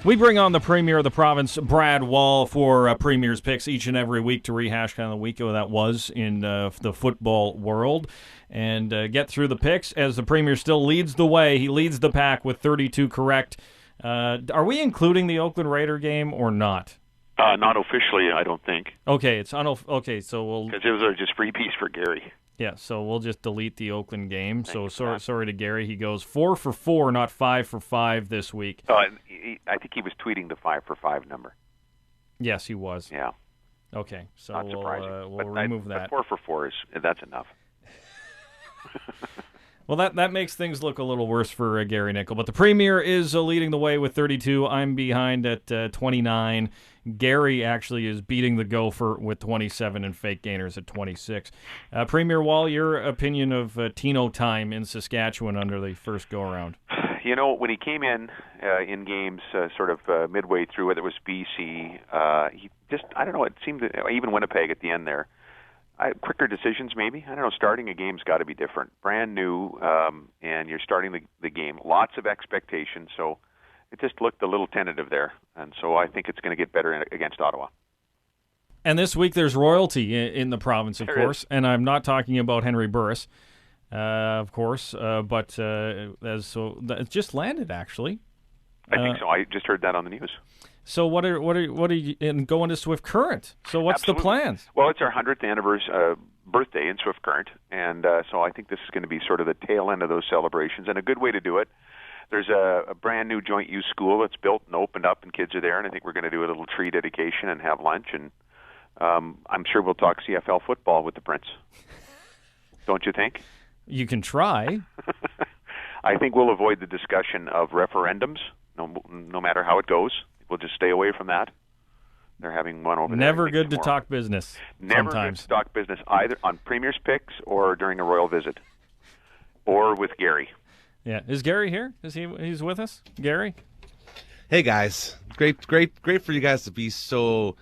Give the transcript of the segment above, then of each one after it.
We bring on the Premier of the province, Brad Wall, for Premier's Picks each and every week to rehash kind of the week that was in the football world and get through the picks as the Premier still leads the way. He leads the pack with 32 correct. Are we including the Oakland Raider game or not? Not officially, I don't think. Okay, okay, so we'll... Because it was just freebies for Gary. Yeah, so we'll just delete the Oakland game. So sorry to Gary. He goes 4 for 4, not 5 for 5 this week. I think he was tweeting the 5 for 5 number. Yes, he was. Yeah. Okay, so not surprising. We'll remove that. 4 for 4 that's enough. Well, that makes things look a little worse for Gary Nickel. But the Premier is leading the way with 32. I'm behind at 29. Gary actually is beating the Gopher with 27 and Fake Gainers at 26. Premier Wall, your opinion of Tino time in Saskatchewan under the first go-around? You know, when he came in games sort of midway through, whether it was BC, he just, I don't know, it seemed that, even Winnipeg at the end there, quicker decisions maybe. I don't know, starting a game's got to be different. Brand new, and you're starting the game. Lots of expectations, so it just looked a little tentative there. And so I think it's going to get better against Ottawa. And this week there's royalty in the province, of course, and I'm not talking about Henry Burris, of course, but it just landed, actually. I think so. I just heard that on the news. So what are you in going to Swift Current? So what's Absolutely. the plans? Well, it's our 100th anniversary birthday in Swift Current, and so I think this is going to be sort of the tail end of those celebrations, and a good way to do it. There's a brand new joint use school that's built and opened up, and kids are there, and I think we're going to do a little tree dedication and have lunch, and I'm sure we'll talk CFL football with the Prince. Don't you think? You can try. I think we'll avoid the discussion of referendums, no matter how it goes. We'll just stay away from that. They're having one over there. Never good to talk business. Never sometimes. Good to talk business, either on Premier's Picks or during a royal visit, or with Gary. Yeah, is Gary here? He's with us? Gary? Hey guys, great for you guys to be so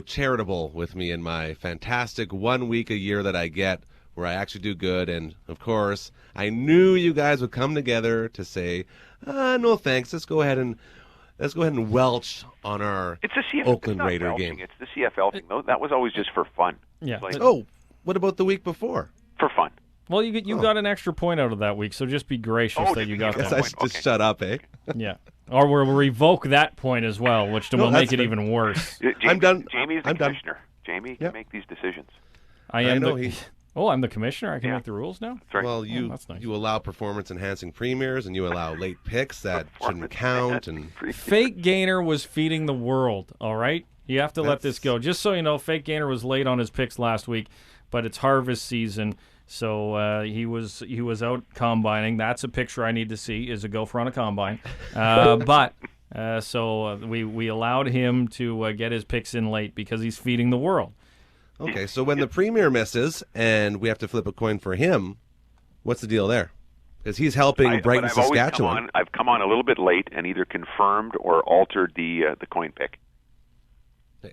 charitable with me in my fantastic 1 week a year that I get where I actually do good. And of course, I knew you guys would come together to say, no thanks. Let's go ahead and welch on our Oakland Raider game. It's the CFL thing, though. That was always just for fun. Yeah. What about the week before? For fun. Well, you got an extra point out of that week, so just be gracious that you got that. I should just shut up, eh? Yeah. Or we'll revoke that point as well, which will make it even worse. I'm done. Jamie's the commissioner. Jamie can make these decisions. I'm the commissioner. I can make the rules now? That's right. Well, that's nice. You allow performance-enhancing premiers, and you allow late picks that shouldn't count. And Fake Gainer was feeding the world, all right? You have to let this go. Just so you know, Fake Gainer was late on his picks last week, but it's harvest season, so he was out combining. That's a picture I need to see, is a gopher on a combine. So we allowed him to get his picks in late because he's feeding the world. Okay, so when the premier misses and we have to flip a coin for him, what's the deal there? Because he's helping Brighton, Saskatchewan. I've come on a little bit late and either confirmed or altered the coin pick.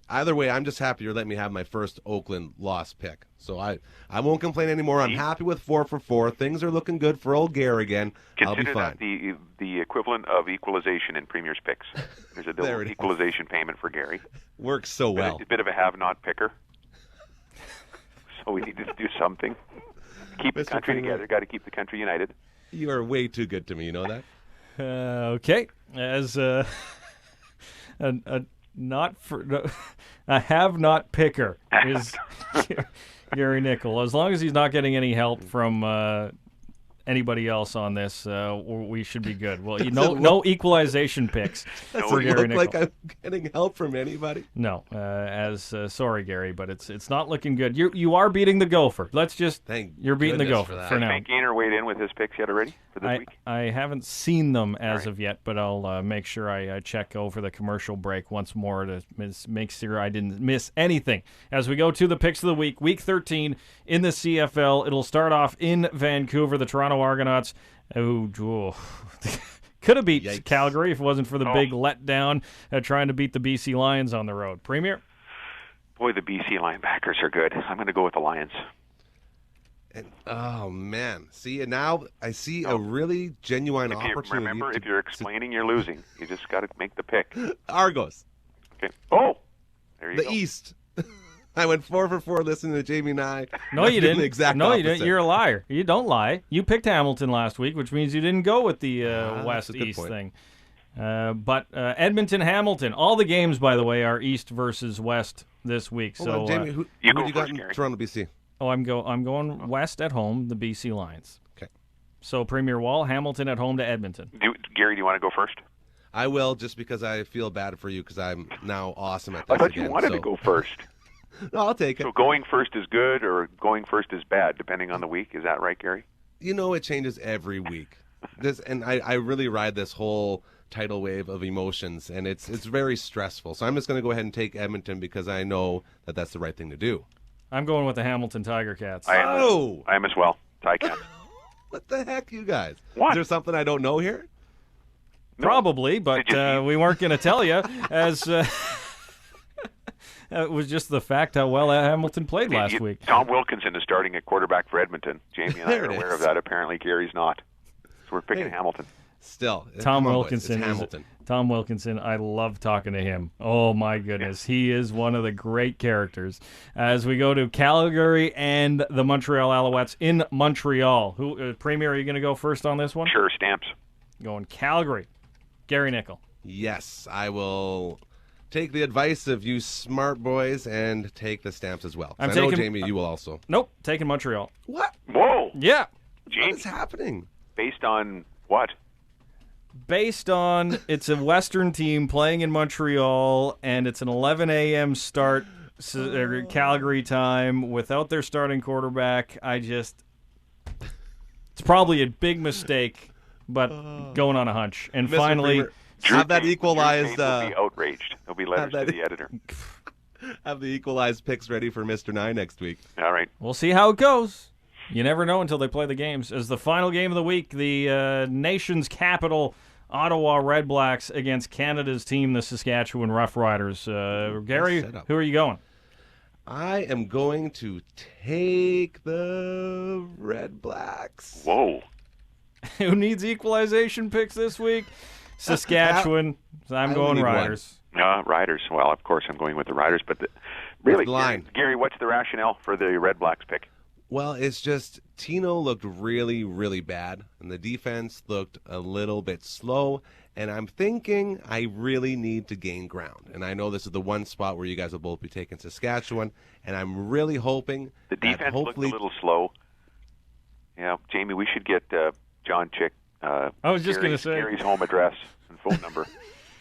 Either way, I'm just happy you're letting me have my first Oakland loss pick. So I won't complain anymore. I'm happy with 4 for 4. Things are looking good for old Gare again. I'll be fine. Consider that the equivalent of equalization in Premier's Picks. There's a little equalization payment for Gary. Works so well. A bit of a have-not picker. So we need to do something. Keep the country together. Got to keep the country united. You are way too good to me. You know that? Okay. As a have-not picker is Gary Nickel. As long as he's not getting any help from anybody else on this, we should be good. Well, no equalization picks for Gary Nickel. Like I'm getting help from anybody? No. Sorry, Gary, but it's not looking good. You are beating the Gopher. Let's just you're beating the Gopher for now. Has Gainer weighed in with his picks yet already for this week? I haven't seen them as of yet, but I'll make sure I check over the commercial break once more to make sure I didn't miss anything. As we go to the picks of the week, Week 13 in the CFL, it'll start off in Vancouver. The Toronto Argonauts, could have beat Calgary if it wasn't for the big letdown trying to beat the BC Lions on the road. Premier? Boy, the BC linebackers are good. I'm going to go with the Lions. And oh man, see, and now I see a really genuine opportunity. Remember, if you're explaining, you're losing. You just got to make the pick. Argos, Okay. Oh, there you the go. East. I went 4 for 4 listening to Jamie Nye. No, you didn't. The exact no, you opposite. didn't. You're a liar. You don't lie. You picked Hamilton last week, which means you didn't go with the that's West a good East point. thing. But Edmonton Hamilton. All the games, by the way, are East versus West this week. Hold so on, Jamie, who you who go do you got first, in Gary. Toronto, BC? I'm going West at home, the BC Lions. Okay. So Premier Wall, Hamilton at home to Edmonton. Gary, do you want to go first? I will, just because I feel bad for you because I'm now awesome at I this thought again. you wanted so. to go first. No, I'll take it. So going first is good or going first is bad, depending on the week. Is that right, Gary? You know, it changes every week. I really ride this whole tidal wave of emotions, and it's very stressful. So I'm just going to go ahead and take Edmonton because I know that that's the right thing to do. I'm going with the Hamilton Tiger Cats. I am as well. Tycat. What the heck, you guys? What? Is there something I don't know here? Probably, but Did you see- we weren't going to tell you, as it was just the fact how well Hamilton played last week. Tom Wilkinson is starting at quarterback for Edmonton. Jamie and I There are it aware is. of that. Apparently, Gary's not. So we're picking Hey. Hamilton. Still, Tom come on, boys, Wilkinson it's is Hamilton. Tom Wilkinson. I love talking to him. Oh my goodness, he is one of the great characters. As we go to Calgary and the Montreal Alouettes in Montreal. Who Premier? Are you going to go first on this one? Sure, Stamps. Going Calgary. Gary Nickel. Yes, I will take the advice of you smart boys and take the Stamps as well. 'Cause I'm I know, taking- Jamie, you will also. Nope, taking Montreal. What? Whoa, Yeah, What Jamie. is happening? Based on what? based on it's a Western team playing in Montreal, and it's an 11 a.m. start, Calgary time, without their starting quarterback. It's probably a big mistake, but going on a hunch. And Mr. finally, Bremer, have that Drew equalized. Tate will be outraged. There'll be letters to that- the editor. Have the equalized picks ready for Mr. Nye next week. All right. we'll see how it goes. You never know until they play the games. As the final game of the week, the nation's capital, Ottawa Red Blacks against Canada's team, the Saskatchewan Roughriders. Gary, setup. who are you going? I am going to take the Red Blacks. Whoa. Who needs equalization picks this week? Saskatchewan. So I'm I going only need one. Riders. Riders. Well, of course I'm going with the Riders, but really, the line? Gary, what's the rationale for the Red Blacks pick? Well, it's just Tino looked really, really bad, and the defense looked a little bit slow. And I'm thinking I really need to gain ground. And I know this is the one spot where you guys will both be taking Saskatchewan, and I'm really hoping The that defense hopefully looked a little slow. Yeah, Jamie, we should get John Chick. I was just gonna say. Gary's home address and phone number.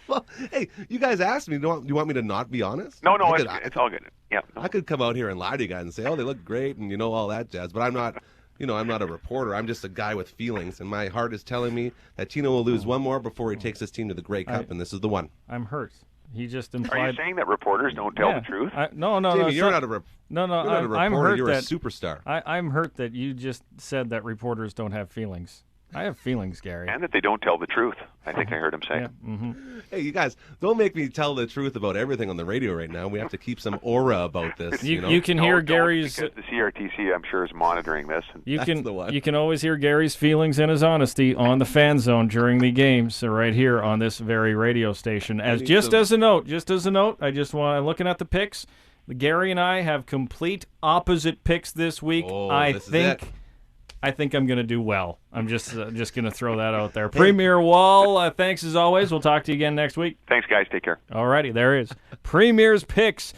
Well, hey, you guys asked me. Do you want me to not be honest? No, I it's, could, it's all good. Yeah. No. I could come out here and lie to you guys and say, "Oh, they look great," and all that jazz. But I'm not. I'm not a reporter. I'm just a guy with feelings, and my heart is telling me that Tino will lose one more before he takes his team to the Grey Cup, and this is the one. I'm hurt. He just Are implied. you saying that reporters don't tell Yeah. the truth? No, Jamie, it's you're not a reporter. No, You're not a reporter. I'm hurt You're that a superstar. I'm hurt that you just said that reporters don't have feelings. I have feelings, Gary. And that they don't tell the truth. I think I heard him say. Yeah. Mm-hmm. Hey, you guys, don't make me tell the truth about everything on the radio right now. We have to keep some aura about this. You know? can No, hear don't, Gary's. because the CRTC, I'm sure, is monitoring this. You That's the one. you can always hear Gary's feelings and his honesty on the Fan Zone during the games, so right here on this very radio station. As need just some- as a note, I'm looking at the picks. Gary and I have complete opposite picks this week. Oh, I this is think it. I think I'm going to do well. I'm just going to throw that out there. Premier Wall, thanks as always. We'll talk to you again next week. Thanks, guys. Take care. Alrighty, there is Premier's Picks